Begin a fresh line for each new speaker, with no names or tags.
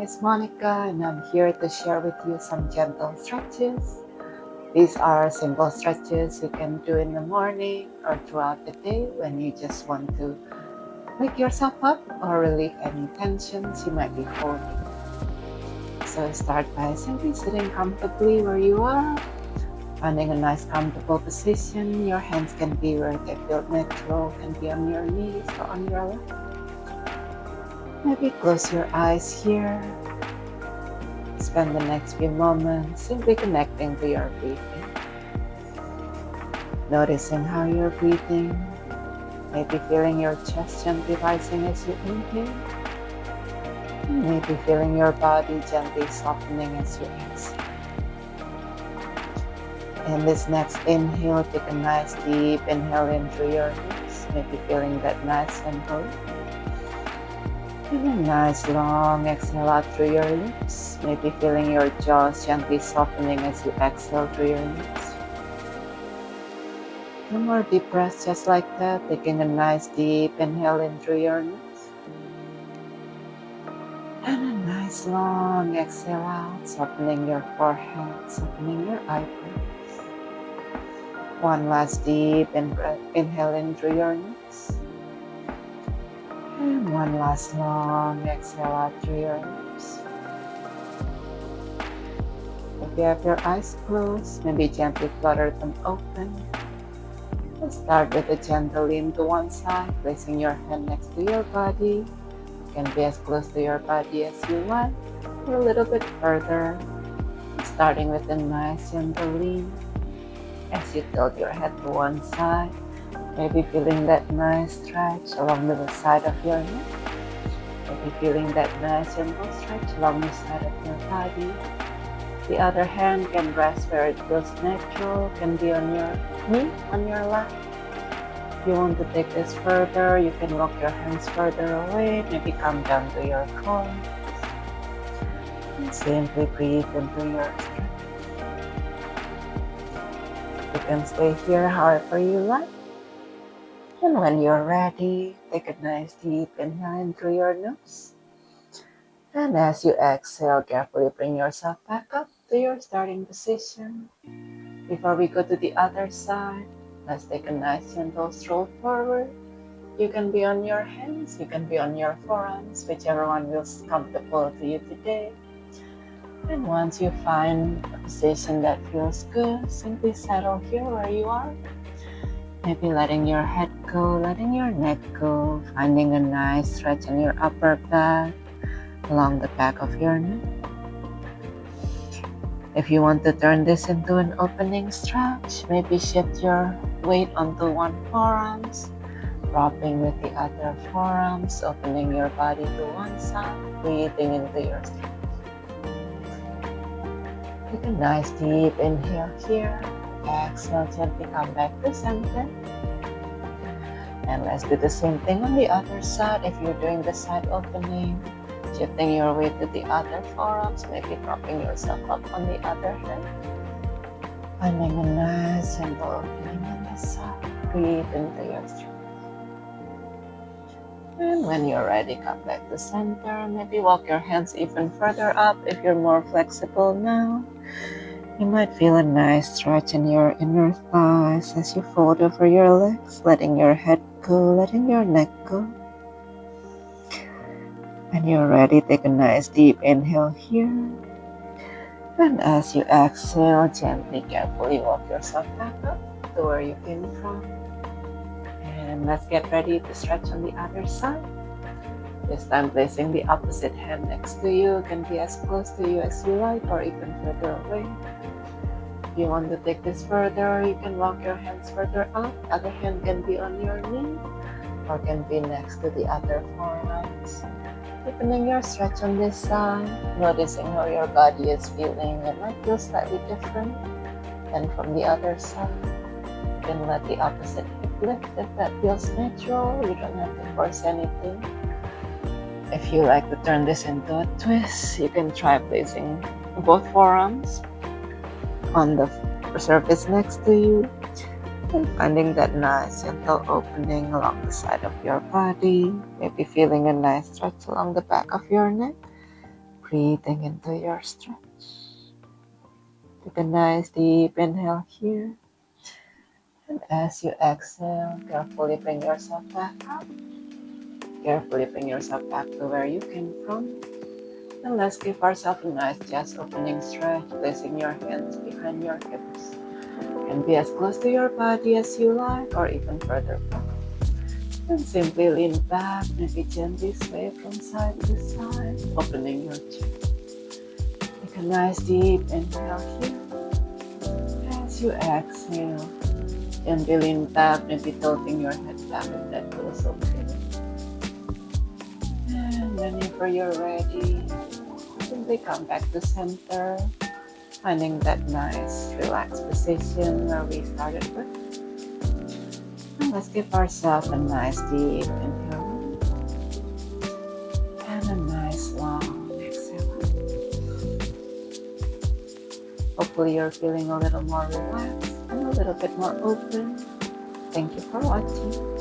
is Monica, and I'm here to share with you some gentle stretches. These are simple stretches you can do in the morning or throughout the day when you just want to wake yourself up or relieve any tensions you might be holding. So start by simply sitting comfortably where you are, finding a nice comfortable position. Your hands can be where they feel natural, can be on your knees or on your lap. Maybe close your eyes here. Spend the next few moments simply connecting to your breathing. Noticing how you're breathing. Maybe feeling your chest gently rising as you inhale. Maybe feeling your body gently softening as you exhale. In this next inhale, take a nice deep inhale in through your nose. Maybe feeling that nice simple. And a nice long exhale out through your lips. Maybe feeling your jaws gently softening as you exhale through your lips. One more deep breath just like that. Taking a nice deep inhale in through your nose. And a nice long exhale out, softening your forehead, softening your eyebrows. One last deep inhale in through your nose. And one last long exhale out through your lips. If you have your eyes closed, maybe gently flutter them open. Let's start with a gentle lean to one side, placing your hand next to your body. You can be as close to your body as you want, or a little bit further. Starting with a nice gentle lean. As you tilt your head to one side, maybe feeling that nice stretch along the side of your neck. Maybe feeling that nice gentle stretch along the side of your body. The other hand can rest where it feels natural, can be on your knee, on your lap. If you want to take this further, you can walk your hands further away, maybe come down to your core. And simply breathe into your stretch. You can stay here however you like. And when you're ready, take a nice deep inhale in through your nose. And as you exhale, carefully bring yourself back up to your starting position. Before we go to the other side, let's take a nice gentle stroll forward. You can be on your hands, you can be on your forearms, whichever one feels comfortable to you today. And once you find a position that feels good, simply settle here where you are. Maybe letting your head go, letting your neck go, finding a nice stretch in your upper back, along the back of your neck. If you want to turn this into an opening stretch, maybe shift your weight onto one forearm, dropping with the other forearms, opening your body to one side, breathing into your stretch. Take a nice deep inhale here. Exhale, gently come back to center. And let's do the same thing on the other side. If you're doing the side opening, shifting your weight to the other forearms, maybe dropping yourself up on the other hand. Finding a nice gentle opening on the side. Breathe into your stretch. And when you're ready, come back to center. Maybe walk your hands even further up if you're more flexible now. You might feel a nice stretch in your inner thighs as you fold over your legs, letting your head go, letting your neck go. When you're ready, take a nice deep inhale here. And as you exhale, gently, carefully walk yourself back up to where you came from. And let's get ready to stretch on the other side. This time placing the opposite hand next to you, can be as close to you as you like or even further away. If you want to take this further, you can walk your hands further up. Other hand can be on your knee or can be next to the other forearms. Deepening your stretch on this side, noticing how your body is feeling. It might feel slightly different than from the other side. You can let the opposite hip lift if that feels natural. You don't have to force anything. If you like to turn this into a twist, you can try placing both forearms on the surface next to you and finding that nice gentle opening along the side of your body. Maybe feeling a nice stretch along the back of your neck. breathing into your stretch. Take a nice deep inhale here. And as you exhale, carefully bring yourself back up. Carefully bring yourself back to where you came from. And let's give ourselves a nice chest opening stretch, placing your hands behind your hips. And be as close to your body as you like, or even further back. And simply lean back, maybe gently sway from side to side, opening your chest. Take a nice deep inhale here. As you exhale, gently lean back, maybe tilting your head back if that feels okay. And whenever you're ready, simply come back to center, finding that nice relaxed position where we started with. And let's give ourselves a nice deep inhale and a nice long exhale. Hopefully you're feeling a little more relaxed and a little bit more open. Thank you for watching.